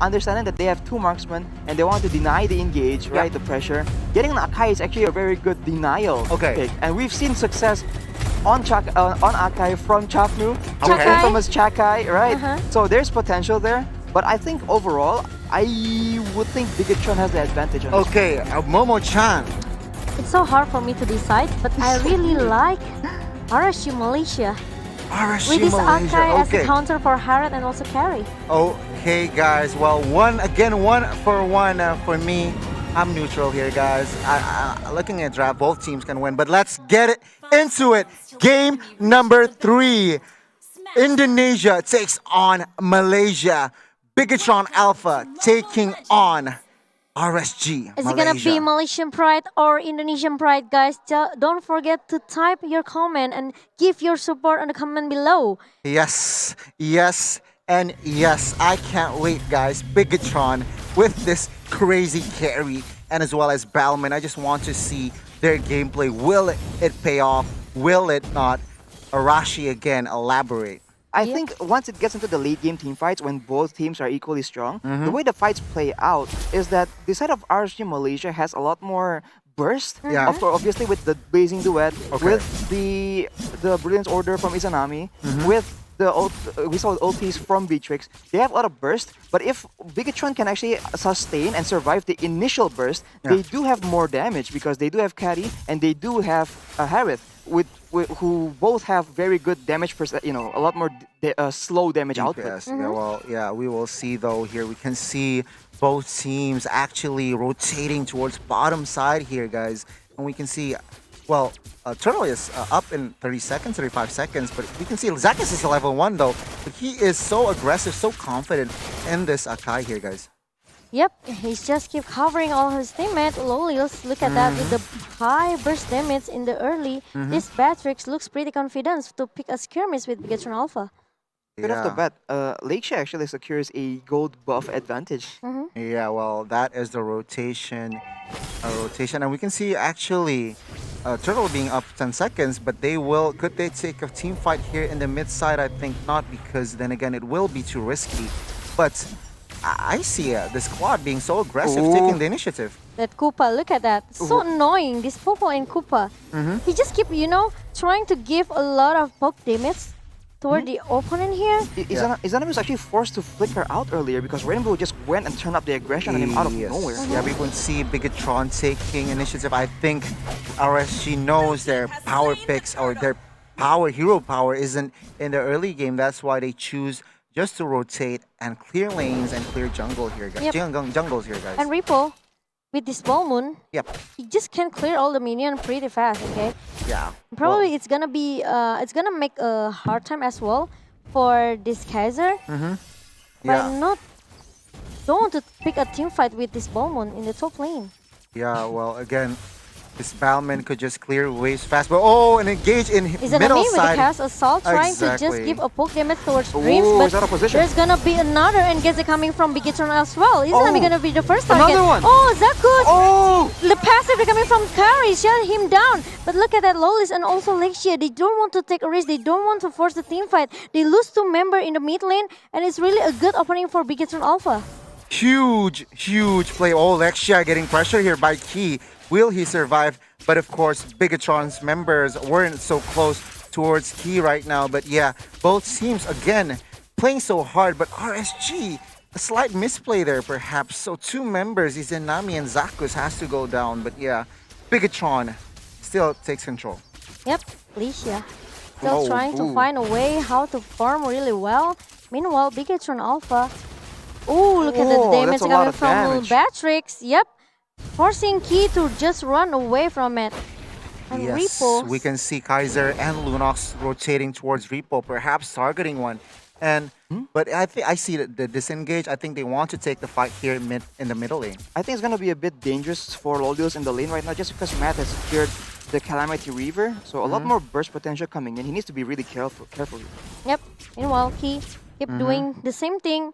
understanding that they have two marksmen and they want to deny the engage, right? The pressure. Getting an Akai is actually a very good denial pick, and we've seen success on Akai from Chapnu, infamous Chakai, right? So there's potential there, but I think overall, I would think Bigatron has the advantage on this. Momo-chan. It's so hard for me to decide, but I really like RSG Malaysia. With this Akai as a counter for Harriet and also carry. Okay, guys. Well, one for one for me. I'm neutral here, guys. Looking at draft, both teams can win, but let's get into it. Game number 3. Indonesia takes on Malaysia. Bigatron Alpha taking on RSG Is it gonna be Malaysian Pride or Indonesian Pride, guys? Don't forget to type your comment and give your support on the comment below. Yes, and yes. I can't wait, guys. Bigatron with this crazy carry and as well as Balman. I just want to see their gameplay. Will it pay off? Will it not? Arashi again, elaborate. I think once it gets into the late game team fights, when both teams are equally strong, the way the fights play out is that the side of RSG Malaysia has a lot more burst. Obviously with the Blazing Duet, with the Brilliance Order from Izanami, with we saw ultis from Beatrix. They have a lot of burst, but if Bigatron can actually sustain and survive the initial burst, they do have more damage because they do have Caddy and they do have Harith, who both have very good damage, a lot more slow damage output. We will see though here. We can see both teams actually rotating towards bottom side here, guys. And we can see, well, Turtle is up in 30 seconds, 35 seconds, but we can see Zakis is level 1 though. But he is so aggressive, so confident in this Akai here, guys. Yep, he's just keep covering all his teammates. Lolios, look at that with the high burst damage in the early. This Beatrix looks pretty confident to pick a skirmish with Bigatron Alpha. Right off the bat, Lakeshia actually secures a gold buff advantage. Yeah, well, that is the rotation. And we can see actually Turtle being up 10 seconds, but could they take a team fight here in the mid side? I think not, because then again, it will be too risky. But I see the squad being so aggressive, taking the initiative. That Koopa, look at that. So annoying, this Popo and Koopa. He just keep, trying to give a lot of poke damage toward the opponent here. Izanami was actually forced to flicker out earlier because Rainbow just went and turned up the aggression on him out of nowhere. Yeah, we can see Bigatron taking initiative. I think RSG knows their power picks or their hero power isn't in the early game. That's why they choose just to rotate and clear lanes and clear jungle here, guys. Jungles here, guys. And Repo, with this Ball Moon, he just can clear all the minions pretty fast, okay? Yeah. Probably it's gonna be, it's gonna make a hard time as well for this Kaiser. But don't want to pick a team fight with this Ball Moon in the top lane. Yeah, well, again, this Balman could just clear waves fast, but and engage in middle with side. the cast assault trying to just give a poke damage towards Dreams, but there's gonna be another engage coming from Bigatron as well. Izanami gonna be the first target. Another one. Zakus! The passive coming from Kari shut him down. But look at that, Lolis and also Lexia. They don't want to take a risk. They don't want to force the team fight. They lose 2 members in the mid lane, and it's really a good opening for Bigatron Alpha. Huge play. Lexia getting pressure here by Key. Will he survive? But of course, Bigatron's members weren't so close towards Key right now. But yeah, both teams again playing so hard. But RSG, a slight misplay there perhaps. So 2 members, Izanami and Zakus, has to go down. But yeah, Bigatron still takes control. Yep, Licia still trying to find a way how to farm really well. Meanwhile, Bigatron Alpha, look at the damage coming from Beatrix. Yep. Forcing Key to just run away from it. And Repo, we can see Kaiser and Lunox rotating towards Repo, perhaps targeting one. And but I see the disengage. I think they want to take the fight here in the middle lane. I think it's gonna be a bit dangerous for Lolios in the lane right now, just because Macth has secured the Calamity Reaver, so a lot more burst potential coming in. He needs to be really careful. Yep. Meanwhile, Key keep doing the same thing.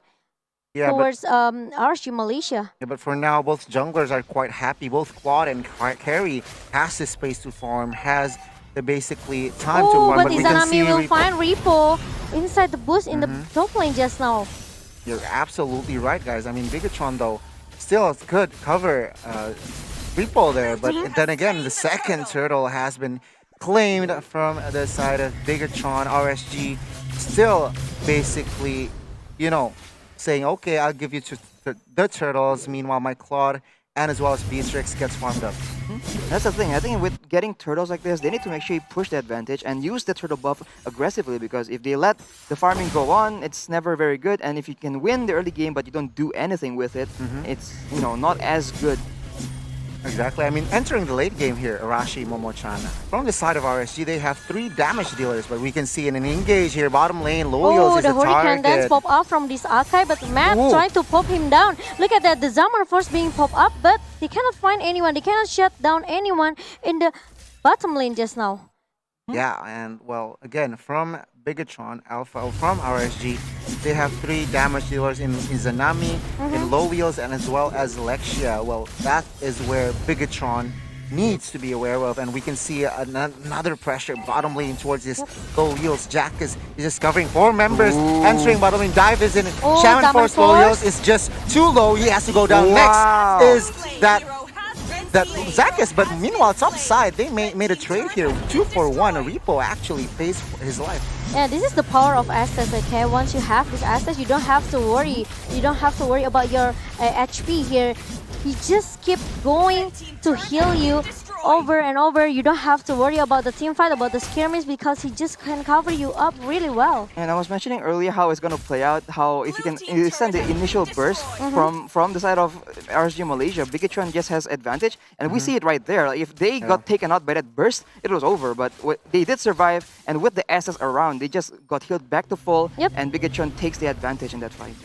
Towards RSG Malaysia. Yeah, but for now, both junglers are quite happy. Both Claude and Carry has the space to farm, has the basically time to farm. But Izanami will find Repo inside the bush in the top lane just now. You're absolutely right, guys. I mean, Bigatron, though, still could cover Repo there, but then again, the second turtle has been claimed from the side of Bigatron. RSG still basically, you know, saying, okay, I'll give you the turtles. Meanwhile, my Claude and as well as Beatrix gets farmed up. That's the thing. I think with getting turtles like this, they need to make sure you push the advantage and use the turtle buff aggressively, because if they let the farming go on, it's never very good. And if you can win the early game but you don't do anything with it, it's not as good. Exactly. I mean, entering the late game here, Arashi, Momo-chan. From the side of RSG, they have 3 damage dealers, but we can see in an engage here, bottom lane, Loyals is the Hurricane target. dance pop up from this Akai, but Macth trying to pop him down. Look at that, the Zaman Force being popped up, but they cannot find anyone. They cannot shut down anyone in the bottom lane just now. Yeah, and well, again, from Bigatron, Alpha, from RSG, they have 3 damage dealers in Izanami, in Low Wheels, and as well as Lexia. Well, that is where Bigatron needs to be aware of, and we can see another pressure bottom lane towards this Low Wheels. Jack is just covering 4 members, entering bottom lane. Dive is in. Shaman Force Low Wheels is just too low. He has to go down. Next is that Zacchus, but meanwhile, top side, they made a trade here. 2-for-1. A Repo actually pays for his life. Yeah, this is the power of Estes, okay? Once you have this Estes, you don't have to worry. You don't have to worry about your HP here. He just keep going to heal you over and over. You don't have to worry about the team fight, about the skirmish, because he just can cover you up really well. And I was mentioning earlier how it's going to play out, how if you can send the initial burst from the side of RSG Malaysia, Bigatron just has advantage, and we see it right there. Like, if they got taken out by that burst, it was over, but they did survive, and with the SS around, they just got healed back to full, and Bigatron takes the advantage in that fight.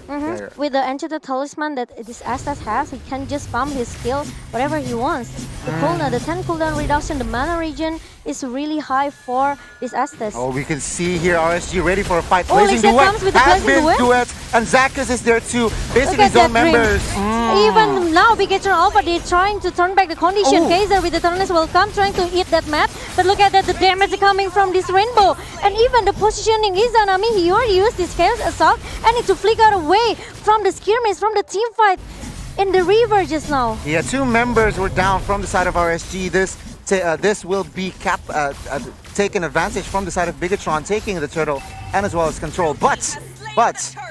With the Enchanted Talisman that this SS has, he can just farm his skill whatever he wants. The cooldown, the 10 cooldown reduction, the mana regen is really high for this Estes. Oh, we can see here RSG ready for a fight. Blazing Duet comes with the has Blazing been Duet. duets, and Zacchus is there too. Basically zone members. Even now, Bigatron Alpha, they're trying to turn back the condition. Kaiser with the Turnus will come, trying to eat that Macth. But look at that, the damage coming from this Rainbow. And even the positioning is Izanami. He already used this Chaos Assault and need to flicker away from the skirmish, from the team fight in the river just now. Yeah, 2 members were down from the side of RSG. This will be taken advantage from the side of Bigatron, taking the turtle and as well as control. But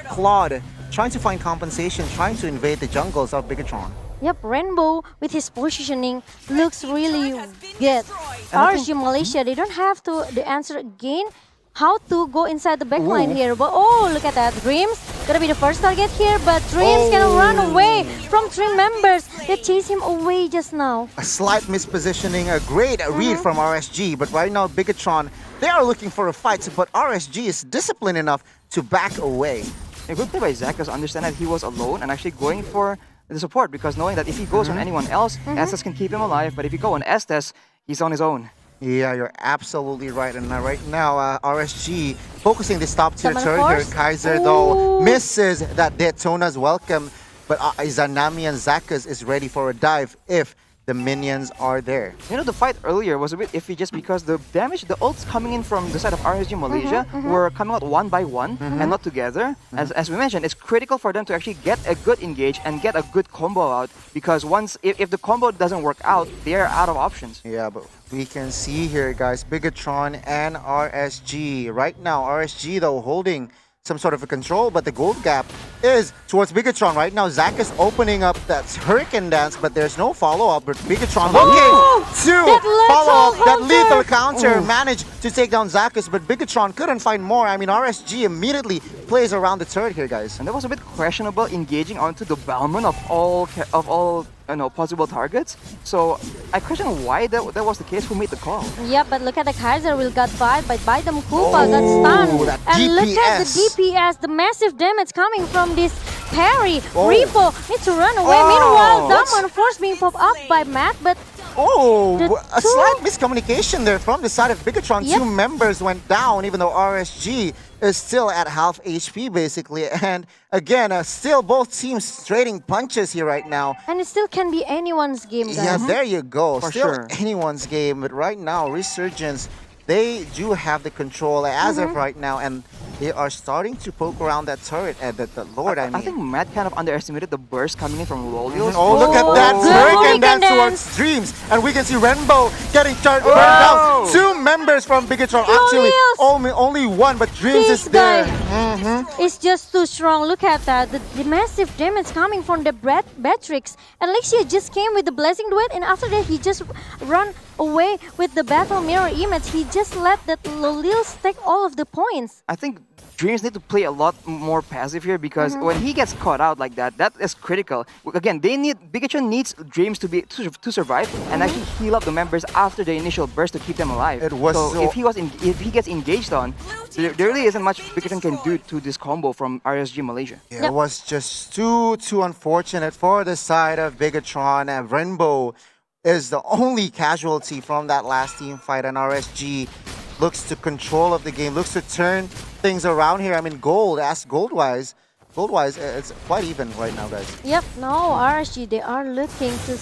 Claude trying to find compensation, trying to invade the jungles of Bigatron. Yep, Rainbow with his positioning looks really good. RSG Malaysia, they don't have to the answer again how to go inside the backline here. But look at that. Dreams gonna be the first target here, but Dreams can run away from 3 members. They chase him away just now. A slight mispositioning, a great read from RSG, but right now Bigatron, they are looking for a fight, but RSG is disciplined enough to back away. A good play by Zacchus, understand that he was alone and actually going for the support, because knowing that if he goes on anyone else, Estes can keep him alive, but if you go on Estes, he's on his own. Yeah, you're absolutely right. And right now, RSG focusing this top tier turret here. Kaiser, though, misses that Daytona's welcome. But Izanami and Zacchus is ready for a dive if the minions are there. The fight earlier was a bit iffy just because the damage, the ults coming in from the side of RSG Malaysia were coming out one by one and not together. As we mentioned, it's critical for them to actually get a good engage and get a good combo out, because if the combo doesn't work out, they're out of options. Yeah, but we can see here, guys, Bigatron and RSG. Right now, RSG, though, holding some sort of a control, but the gold gap is towards Bigatron. Right now, Zacchus opening up that Hurricane Dance, but there's no follow-up. But Bigatron looking to follow up that lethal counter, managed to take down Zacchus, but Bigatron couldn't find more. I mean, RSG immediately plays around the turret here, guys. And that was a bit questionable, engaging onto the Balmond of all possible targets. So I question why that was the case. Who made the call? Yeah, but look at the Kaiser will got bite, but by the Koopa got stunned. And look at the DPS, the massive damage coming from this parry. Repo needs to run away. Meanwhile, Zaman Force being popped up by Macth, but a slight miscommunication there from the side of Bigatron. 2 members went down, even though RSG is still at half HP, basically. And again, still both teams trading punches here right now. And it still can be anyone's game, guys. Yeah, there you go. For still sure. anyone's game. But right now, Resurgence, they do have the control as of right now. And They are starting to poke around that turret at the Lord, I mean. I think Matt kind of underestimated the burst coming in from Lolios. Oh, look at that Hurricane Dance towards Dreams. And we can see Rainbow getting burned down. 2 members from Bigatron. Actually, only one, but Dreams is there. It's just too strong. Look at that. The massive damage coming from the Batrix. And Lexia just came with the Blessing Duet, and after that, he just run away with the Battle Mirror image. He just let that Lolils take all of the points. I think Dreams need to play a lot more passive here because when he gets caught out like that, that is critical. Again, Bigatron needs Dreams to survive and actually heal up the members after the initial burst to keep them alive. So if he gets engaged on, there really isn't much Bigatron can do to this combo from RSG Malaysia. Yeah, it was just too unfortunate for the side of Bigatron, and Rainbow is the only casualty from that last team fight, and RSG looks to control of the game, looks to turn things around here. I mean, gold-wise, it's quite even right now, guys. Yep, no, RSG, they are looking to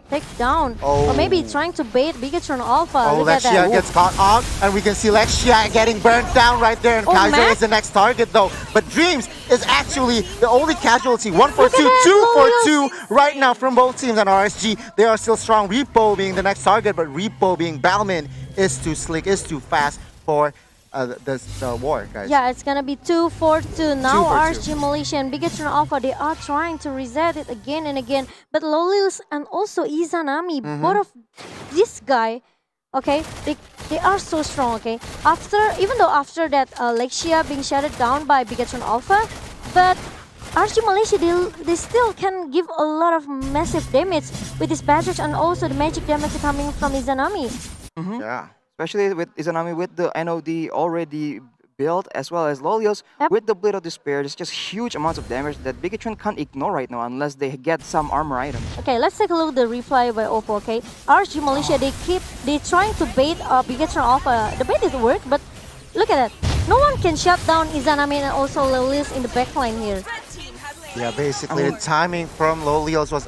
take down, or maybe trying to bait Bigatron Alpha. Look Lexia at that. gets caught on, and we can see Lexia getting burnt down right there, and Kaiser Macth? is the next target though. But Dreams is actually the only casualty. 1 for 2, 2 for 2 right now from both teams, and RSG, they are still strong. Repo being the next target, but Repo being Balmin is too slick, is too fast for the war, guys. Yeah, it's gonna be 2 for 2. Now 2 for 2. RSG Malaysia and Bigatron Alpha, they are trying to reset it again and again. But Lolils and also Izanami, both of this guy, okay, they are so strong, okay. Even though after that Lexia being shutted down by Bigatron Alpha, but RSG Malaysia, they still can give a lot of massive damage with this Batrix and also the magic damage coming from Izanami. Yeah. Especially with Izanami with the NOD already built, as well as Lolios with the Blade of Despair. There's just huge amounts of damage that Bigatron can't ignore right now unless they get some armor items. Okay, let's take a look at the replay by Oppo, okay? RSG Malaysia, they trying to bait Bigatron Alpha. The bait didn't work, but look at that. No one can shut down Izanami and also Lolios in the backline here. Yeah, basically the timing from Lolios was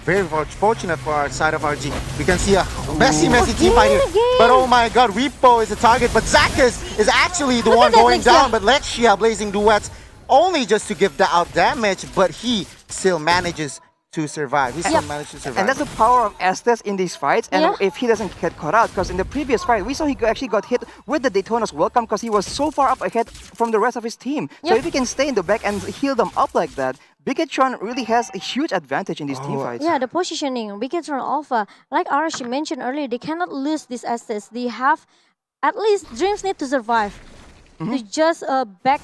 very fortunate for our side of RG. We can see a messy team fight here. But oh my god, Repo is the target, but Zakas is actually the one going down. But Lexia Blazing Duets only just to give out damage, but he still manages to survive. He still managed to survive. And that's the power of Estes in these fights. And if he doesn't get caught out, because in the previous fight, we saw he actually got hit with the Daytona's Welcome because he was so far up ahead from the rest of his team. So if he can stay in the back and heal them up like that, Bigatron really has a huge advantage in these team fights. Yeah, the positioning, Bigatron Alpha, like Arashi mentioned earlier, they cannot lose this Estes. They have, at least Dreams need to survive. To just back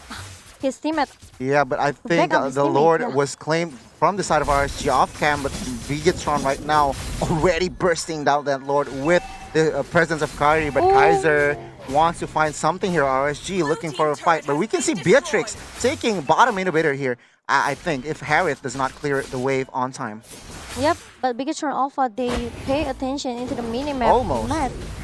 his teammate. Yeah, but I think the Lord was claimed from the side of RSG off cam, but Bigatron right now already bursting down that Lord with the presence of Kari, but Kaiser wants to find something here. RSG looking for a fight, but we can see Beatrix taking bottom inhibitor here. I think if Harith does not clear the wave on time. Yep, but Bigatron Alpha, they pay attention into the minimap.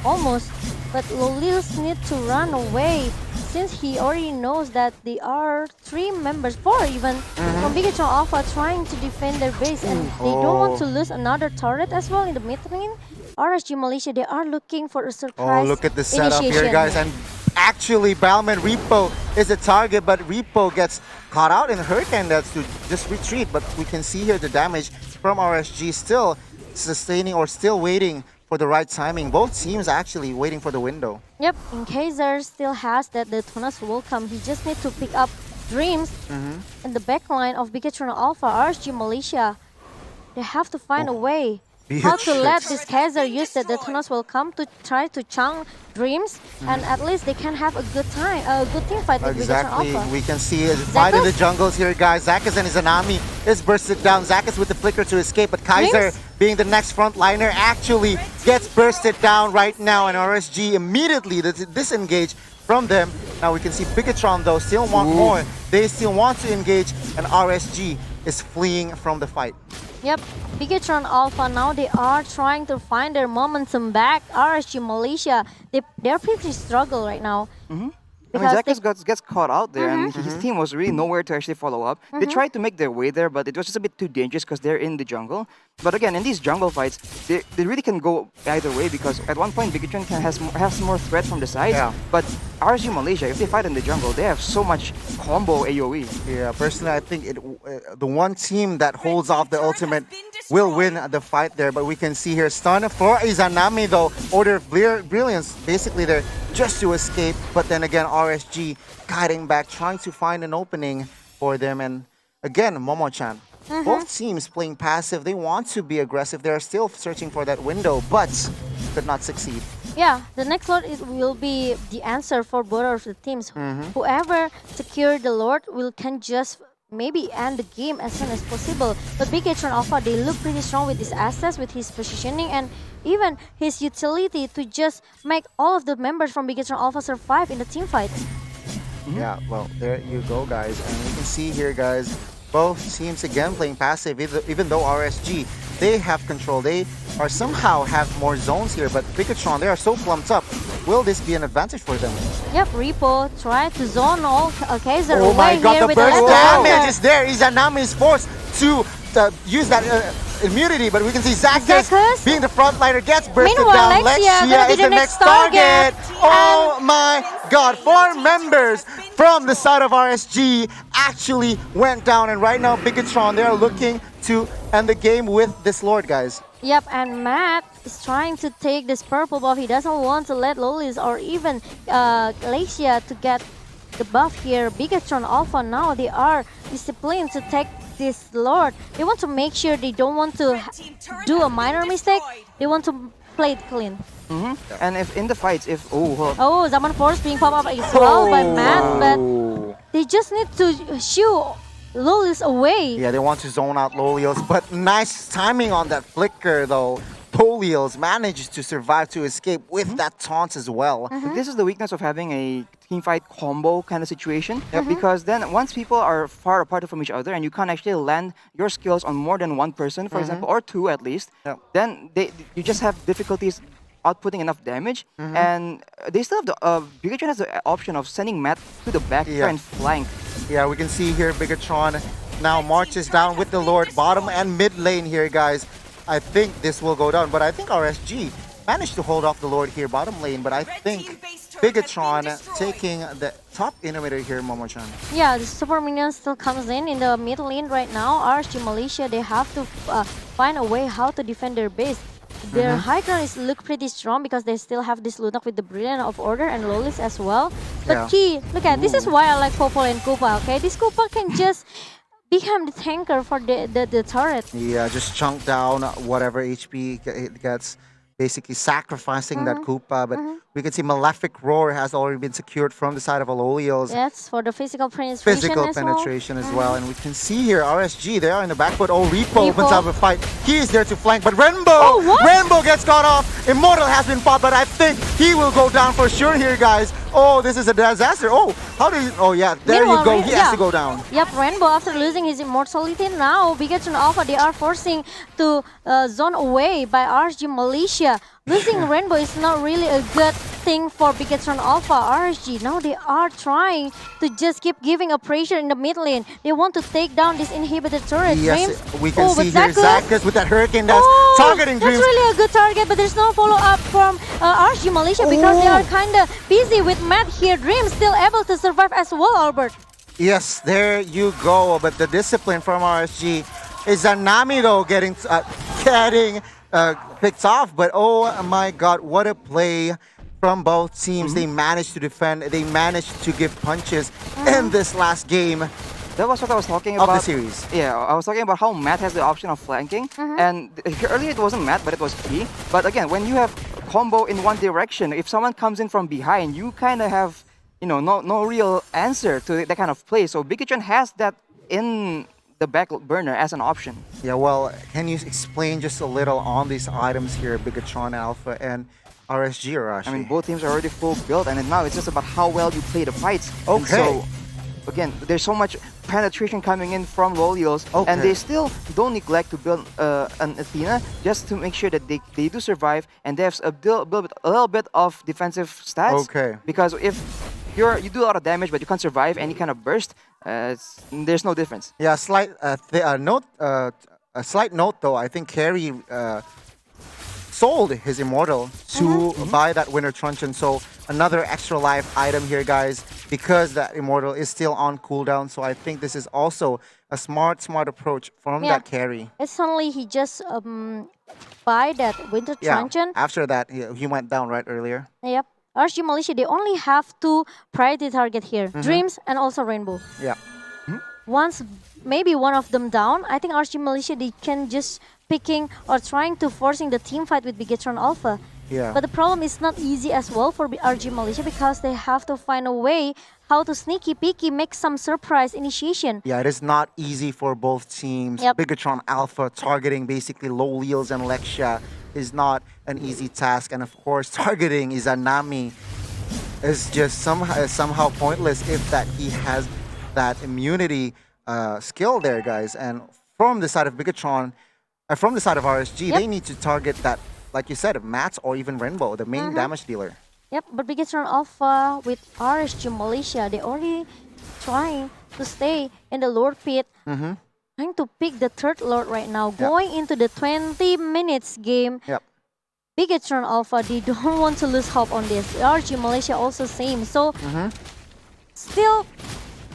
Almost. But Lolils need to run away since he already knows that there are 3 members, 4 even, from Bigatron Alpha trying to defend their base, and they don't want to lose another turret as well in the mid lane. RSG Malaysia, they are looking for a surprise. Oh, look at the setup here, guys. And actually, Balman Repo is the target, but Repo gets caught out in Hurricane. That's to just retreat. But we can see here the damage from RSG still sustaining or still waiting for the right timing. Both teams actually waiting for the window. Yep, in case there still has that the Tunas will come, he just need to pick up Dreams in the backline of Bigatron Alpha. RSG Malaysia, they have to find a way how to let this Kaiser use that the Tunas will come to try to chunk Dreams, and at least they can have a good time, a good team fight with Bigatron Alpha. We can see a fight in the jungles here, guys. Zakas and Izanami is bursted down. Zakas with the flicker to escape, but Kaiser, being the next frontliner, actually gets bursted down right now, and RSG immediately disengage from them. Now we can see Bigatron though still want more. They still want to engage, and RSG is fleeing from the fight. Yep, Bigatron Alpha, now they are trying to find their momentum back. RSG Malaysia, they're pretty struggle right now. I mean, Zacchus gets caught out there, and his team was really nowhere to actually follow up. They tried to make their way there, but it was just a bit too dangerous because they're in the jungle. But again, in these jungle fights, they really can go either way because at one point, Bigatron has more threat from the sides. Yeah. But RSG Malaysia, if they fight in the jungle, they have so much combo AoE. Yeah, personally, I think the one team that holds off the ultimate will win the fight there. But we can see here, stun for Izanami though. Order of Brilliance, basically they're just to escape. But then again, RSG guiding back, trying to find an opening for them. And again, Momo-chan, both teams playing passive. They want to be aggressive. They're still searching for that window, but could not succeed. Yeah, the next Lord will be the answer for both of the teams. Whoever secure the Lord can just maybe end the game as soon as possible. But Bigatron Alpha, they look pretty strong with his assets, with his positioning, and even his utility to just make all of the members from Bigatron Alpha survive in the team fight. Yeah, well, there you go, guys. And you can see here, guys, both teams again playing passive, even though RSG, they have control. They are somehow have more zones here, but Bigatron, they are so plumped up. Will this be an advantage for them? Yep, Repo tried to zone all Kaiser Oh my away god, here the with burst the damage is there. Izanami is forced to use that immunity, but we can see Zacchus being the frontliner gets bursted Meanwhile, down. Lexia is the next target. Oh my god, 4 members from the side of RSG actually went down, and right now Bigatron, they are looking to end the game with this Lord, guys. Yep, and Macth is trying to take this purple buff. He doesn't want to let Lolis or even Glacia to get the buff here. Bigatron Alpha now, they are disciplined to take this Lord. They want to make sure they don't want to do a minor mistake. They want to play it clean. And if in the fights, Oh, Zaman Force being popped up as well by Macth, but they just need to shoo Lolis away. Yeah, they want to zone out Lolios, but nice timing on that flicker though. Lolios managed to survive to escape with that taunt as well. This is the weakness of having a teamfight combo kind of situation. Because then once people are far apart from each other and you can't actually land your skills on more than one person, for example, or two at least, then you just have difficulties outputting enough damage. And they still have the Bigatron has the option of sending Macth to the back to try and flank. Yeah, we can see here Bigatron now marches down with the Lord bottom and mid lane here, guys. I think this will go down, but I think RSG managed to hold off the Lord here bottom lane, but I think Bigatron taking the top inhibitor here, Momo-chan. Yeah, the super minion still comes in the mid lane right now. RSG Malaysia, they have to find a way how to defend their base. Their high ground look pretty strong because they still have this Lunak with the Brilliant of Order and Lolis as well. But Key, look at this is why I like Popol and Koopa, okay? This Koopa can just become the tanker for the turret. Yeah, just chunk down whatever HP it gets, basically sacrificing that Koopa. But we can see Malefic Roar has already been secured from the side of Alolios. Yes, for the physical penetration as well. And we can see here RSG, they are in the back foot. Oh, Repo opens up a fight. He is there to flank, but Rainbow gets caught off. Immortal has been popped, but I think he will go down for sure here, guys. Oh, this is a disaster. Oh, how do you... Oh, yeah, there you go. He has to go down. Yep, Rainbow, after losing his immortality, now Bigatron Alpha, they are forcing to zone away by RSG Malaysia. Losing Rainbow is not really a good thing for Bigatron Alpha. RSG, now they are trying to just keep giving a pressure in the mid lane. They want to take down this inhibited turret. Yes, we can see here Zacchus with that Hurricane that's targeting Dreams. That's really a good target, but there's no follow-up from RSG Malaysia because they are kind of busy with Macth here. Dreams still able to survive as well, Albert. Yes, there you go. But the discipline from RSG is Zanami though getting picked off. But oh my god, what a play from both teams. They managed to defend. They managed to give punches in this last game. That was what I was talking about. Of the series. Yeah, I was talking about how Macth has the option of flanking. And earlier it wasn't Macth, but it was Key. But again, when you have combo in one direction, if someone comes in from behind, you kind of have, you know, no real answer to that kind of play. So Bigatron has that in the back burner as an option. Yeah, well, can you explain just a little on these items here, Bigatron Alpha and RSG, Arashi? I mean, both teams are already full built, and now it's just about how well you play the fights. Okay. And so, again, there's so much penetration coming in from Lolios, and they still don't neglect to build an Athena just to make sure that they do survive, and they have a little bit of defensive stats. Okay. Because if you do a lot of damage, but you can't survive any kind of burst, there's no difference. Yeah, a slight note though. I think Carry sold his Immortal to buy that Winter Truncheon. So another extra life item here, guys, because that Immortal is still on cooldown. So I think this is also a smart approach from that Carry. It's only he just buy that Winter Truncheon. After that, he went down right earlier. Yep. RSG Malaysia, they only have two priority target here. Dreams and also Rainbow. Yeah. Once maybe one of them down, I think RSG Malaysia, they can just picking or trying to forcing the team fight with Bigetron Alpha. Yeah. But the problem is not easy as well for RG Malaysia because they have to find a way how to sneaky peeky make some surprise initiation. Yeah, it is not easy for both teams. Bigetron Alpha targeting basically Loliels and Lexia is not an easy task, and of course targeting Izanami is just somehow pointless if that he has that immunity skill there, guys. And from the side of Bigetron, from the side of RSG, they need to target that, like you said, Macth or even Rainbow, the main damage dealer. Yep, but Bigetron Alpha with RSG Malaysia, they already trying to stay in the Lord Pit, trying to pick the third Lord right now, going into the 20 minutes game. Bigetron Alpha, they don't want to lose hope on this. RSG Malaysia also same, so still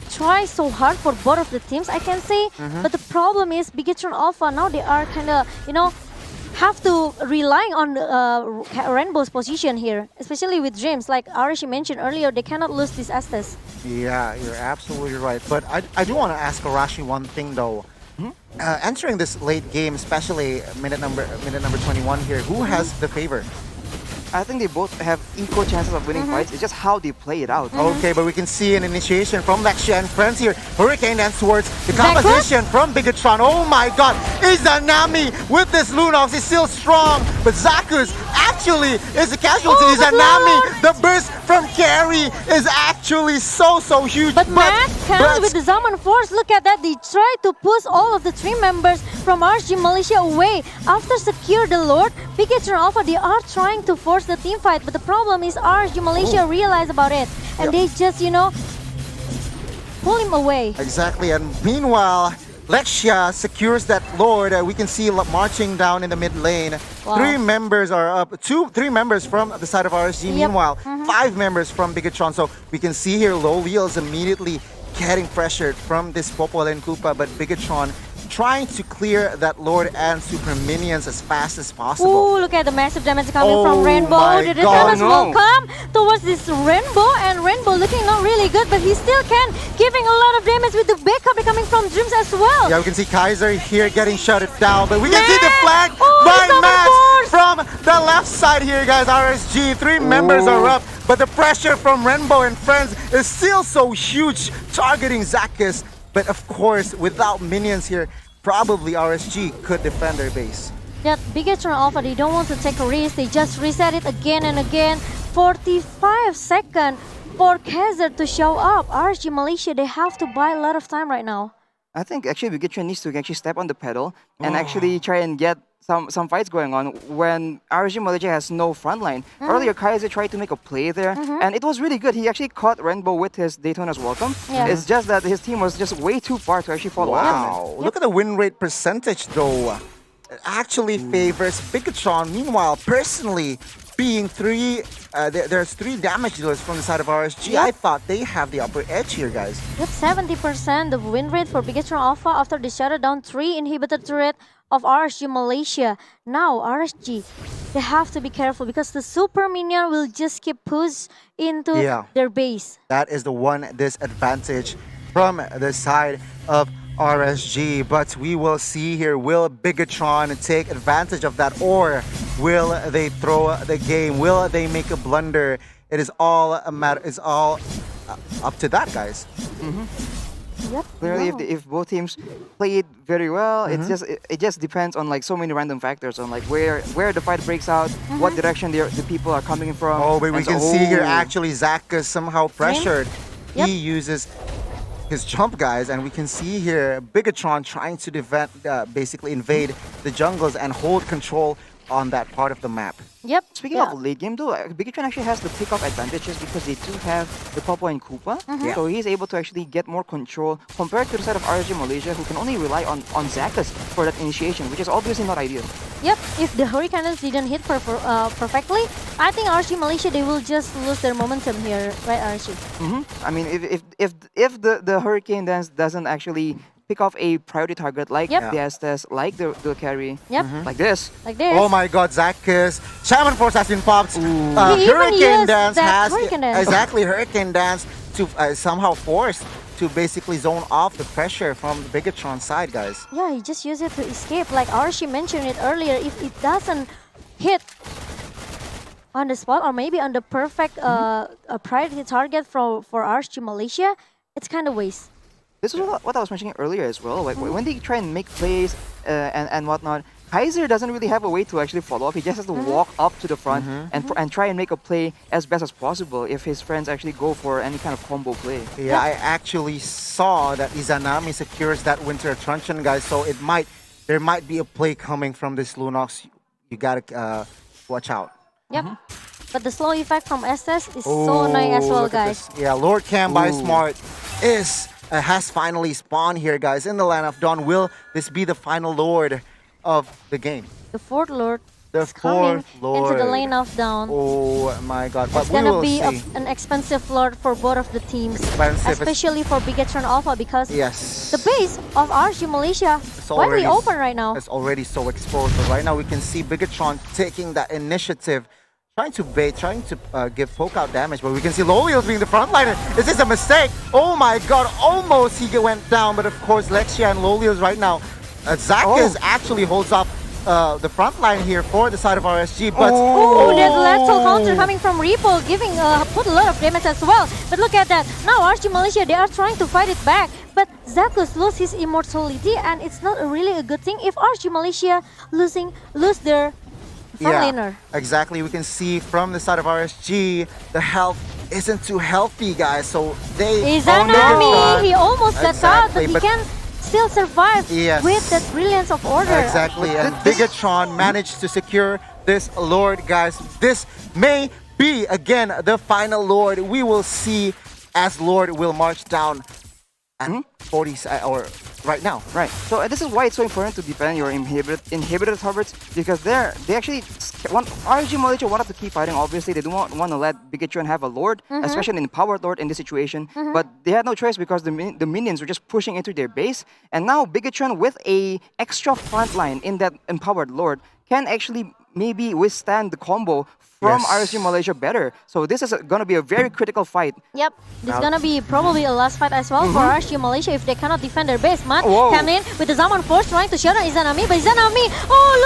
try so hard for both of the teams, I can say. But the problem is Bigetron Alpha, now they are kind of, you know, have to rely on Rainbow's position here, especially with Dreams. Like Arishi mentioned earlier, they cannot lose this Estes. Yeah, you're absolutely right. But I do want to ask Arashi one thing though. Entering this late game, especially minute number 21 here, who has the favor? I think they both have equal chances of winning fights. It's just how they play it out. Okay, but we can see an initiation from Lexia and friends here. Hurricane dance towards the composition from Bigetron. Oh my god, Izanami with this Lunox is still strong, but Zakus actually is a casualty. Izanami, the burst from Carry is actually so huge. But Macth comes with the Zaman Force. Look at that, they try to push all of the three members from RSG Malaysia away. After secure the Lord, Bigetron Alpha, they are trying to force the team fight, but the problem is RSG Malaysia realized about it, and they just, you know, pull him away. Exactly, and meanwhile, Lexia secures that Lord. We can see marching down in the mid lane. Three members are up. Three members from the side of RSG. Meanwhile, 5 members from Bigetron. So we can see here Loliels immediately getting pressured from this Popol and Koopa, but Bigetron trying to clear that Lord and super minions as fast as possible. Ooh, look at the massive damage coming from Rainbow. The damage will come towards this Rainbow, and Rainbow looking not really good, but he still can, giving a lot of damage with the backup coming from Dreams as well. Yeah, we can see Kaiser here getting shut it down, but we can see the flag by Macth from the left side here, guys. RSG, 3 members are up, but the pressure from Rainbow and friends is still so huge, targeting Zakus. But of course, without minions here, probably RSG could defend their base. Yeah, Bigetron Alpha, they don't want to take a risk. They just reset it again and again. 45 seconds for Kaiser to show up. RSG Malaysia, they have to buy a lot of time right now. I think actually Bigetron needs to actually step on the pedal and actually try and get some fights going on when RSG Malaysia has no frontline. Earlier, Kaiser tried to make a play there, and it was really good. He actually caught Rainbow with his Daytona's Welcome. It's just that his team was just way too far to actually follow Wow, look at the win rate percentage though. It actually favors Bigetron. Meanwhile, personally, being there's 3 damage dealers from the side of RSG. I thought they have the upper edge here, guys. Yep, 70% the win rate for Bigetron Alpha after they shut down 3 inhibitor turret of RSG Malaysia. Now RSG, they have to be careful because the super minion will just keep push into their base. That is the one disadvantage from the side of RSG, but we will see here, will Bigetron take advantage of that, or will they throw the game? Will they make a blunder? It is all a matter, it's all up to that, guys. Yep. Clearly, if both teams played very well, it just depends on like so many random factors on like where the fight breaks out, what direction the people are coming from. Oh, but we can see here actually Zakus somehow pressured. He uses his jump, guys, and we can see here Bigetron trying to basically invade the jungles and hold control on that part of the map. Yep. Speaking of late game though, Bigatron actually has the pick-off advantages because they do have the Popo and Koopa. So he's able to actually get more control compared to the side of RSG Malaysia, who can only rely on Zakas for that initiation, which is obviously not ideal. Yep, if the Hurricane didn't hit perfectly, I think RSG Malaysia, they will just lose their momentum here, right, RSG? I mean, if the Hurricane Dance doesn't actually pick off a priority target like the Estes, like the carry, like this. Like this. Oh my god, Zakas. Shaman Force has been popped. He Hurricane Dance has Hurricane Dance. exactly Hurricane Dance to somehow forced to basically zone off the pressure from the Bigatron side, guys. Yeah, he just used it to escape. Like Archie mentioned it earlier, if it doesn't hit on the spot or maybe on the perfect priority target for RSG Malaysia, it's kind of waste. This is what I was mentioning earlier as well. Like when they try and make plays and whatnot, Kaiser doesn't really have a way to actually follow up. He just has to walk up to the front and try and make a play as best as possible if his friends actually go for any kind of combo play. Yeah, I actually saw that Izanami secures that Winter Truncheon, guys. So there might be a play coming from this Lunox. You gotta watch out. Yep. But the slow effect from SS is so nice as well, Look at guys. this. Yeah, Lord Cam by Smart has finally spawned here, guys, in the Land of Dawn. Will this be the final Lord of the game? The fourth Lord The is coming fourth Lord. into the Lane of Dawn. Oh my god. But It's we gonna will be see. an expensive Lord for both of the teams. Expensive. Especially for Bigatron Alpha because Yes. the base of RSG Malaysia It's widely already open right now. It's already so exposed. But right now we can see Bigatron taking that initiative, trying to bait, trying to give poke out damage. But we can see Lolios being the frontliner. This is a mistake. Oh my god, almost he went down. But of course, Lexia and Lolios right now. Zakas actually holds up the front line here for the side of RSG. But Oh, there's lethal counter coming from Repo, giving put a lot of damage as well. But look at that. Now RSG Malaysia, they are trying to fight it back. But Zakus lose his immortality, and it's not really a good thing if RSG Malaysia lose their front laner. Exactly. We can see from the side of RSG, the health isn't too healthy, guys. So they Izanami, he almost got out, but he but can still survive with that brilliance of order. exactly. And Bigatron managed to secure this Lord, guys. This may be again the final Lord. We will see as Lord will march down at 40 or right now. Right. So this is why it's so important to defend your inhibitor turrets, because they actually want RSG Malaysia wanted to keep fighting. Obviously, they don't want to let Bigatron have a Lord, especially an empowered Lord in this situation. But they had no choice because the minions were just pushing into their base, and now Bigatron with a extra front line in that empowered Lord can actually maybe withstand the combo from RSG Malaysia better. So this is going to be a very critical fight. Yep, this is gonna be probably a last fight as well for RSG Malaysia if they cannot defend their base. Macth come in with the Zaman Force trying to shut down Izanami, but Izanami,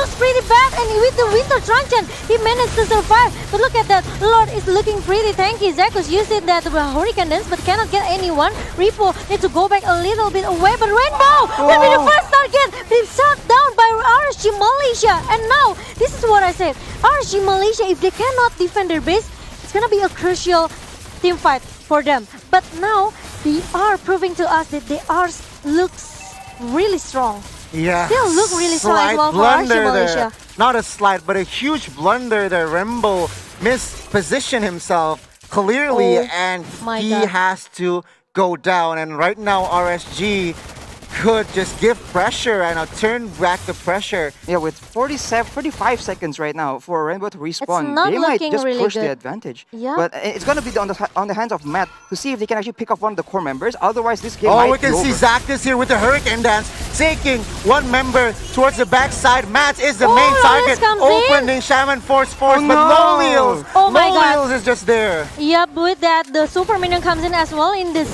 looks pretty bad, and with the Winter Truncheon, he managed to survive. But look at that, Lord is looking pretty tanky. Zakus used it that Hurricane Dance, but cannot get anyone. Repo needs to go back a little bit away, but Rainbow will be the first target. He's shut down by RSG Malaysia, and now this is what I said. RSG Malaysia, if they cannot defend their base, it's gonna be a crucial team fight for them. But now they are proving to us that they looks really strong. Yeah. Still look really strong as Slight well for blunder RSG Malaysia. there. Not a slight, but a huge blunder there. Rembo mispositioned himself clearly, and he has to go down. And right now, RSG could just give pressure and turn back the pressure. Yeah, with 45 seconds right now for Rainbow to respawn, not they might looking just really push good. the advantage. Yeah. But it's going to be on the hands of Macth to see if they can actually pick up one of the core members. Otherwise, this game might we can be see over. Zakas here with the Hurricane Dance, taking one member towards the backside. Macth is the main target, opening Shaman Force, but Lolios. Lolios is just there. Yep, with that, the Super Minion comes in as well in this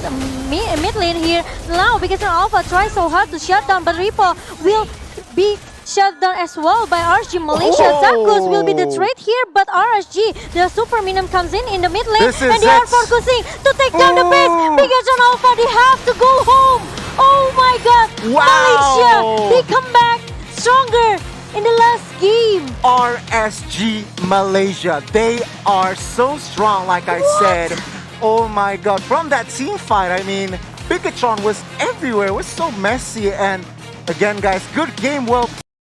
mid lane here. Now, because Alpha tries so hard to shut down, but Repo will be shut down as well by RSG Malaysia. Zakus will be the trade here, but RSG, the Super Minion comes in the mid lane, and they are focusing to take down the base. Bigatron Alpha, they have to go home. Oh my god, Malaysia, they come back stronger in the last game. RSG Malaysia, they are so strong, like I said. Oh my god, from that team fight, I mean, Bigatron was everywhere, it was so messy, and again guys, good game, well